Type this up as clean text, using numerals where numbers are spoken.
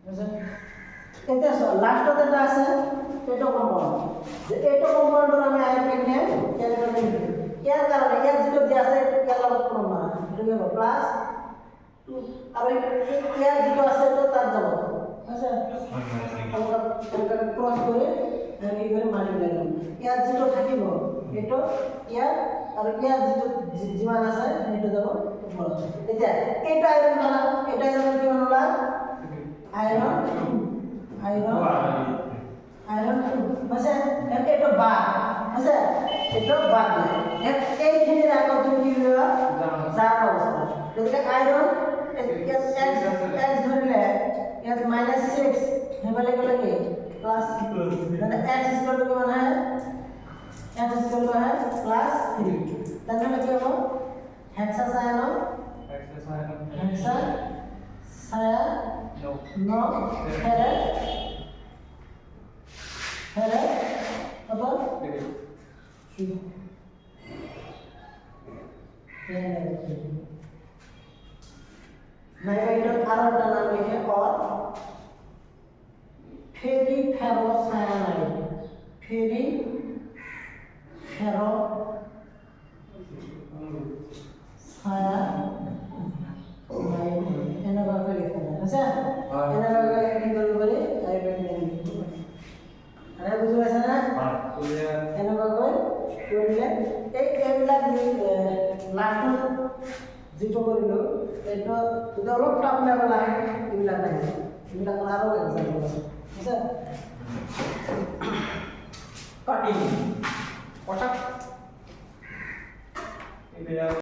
এতিয়া লাষ্টত এটা আছে এইটো কম্পাউণ্ড যে এইটো কম্পাউণ্ডৰ আমি আইউপিএক নেম কেনেকৈ দিম ইয়াৰ কাৰণে ইয়াত যিটো দিয়া আছে ইয়াৰ লগত কোনো না এইটো কি হ'ব প্লাছ 2 আৰু ইয়াৰ যিটো আছে তো তাত যাব আছে আমরা ক্রস করে আমি এখানে মাল্টিপ্লাই করব ইয়ার যেটা থাকিব এটা ইয়ার আর ইয়ার যেটা জিমান আছে এটা যাব বড় এটা এটা আয়রন বানা এটা আয়রন কি বানালা আয়রন মানে এটা বা আছে এটা বা এইখানে রাখো তুমি কি হলো জার অবস্থা যদি আয়রন x ধরলে x -6 হেবালে গেলে কি प्लस মানে x ইকুয়াল টু মানে x ইকুয়াল টু है प्लस 3 তার মানে কি হবে হেক্সাসায়ন नो ফেরে আবার नाइट्रोजन आरोटा नाम लिखे और फेरिफेरोसायनाइड एना बाका लिखा है अच्छा एना बाका एडिट करबो बरे आइबेन আরে বুঝো আছে না হ্যাঁ এনা বাকা করলে এই এগুলা লাস্ট যেটো করিল এটা যদি অলপ টাপ লেভেল আহে এগুলা নাই এগুলা আরো এক্সাম্পল আছে আচ্ছা কাটিং কটা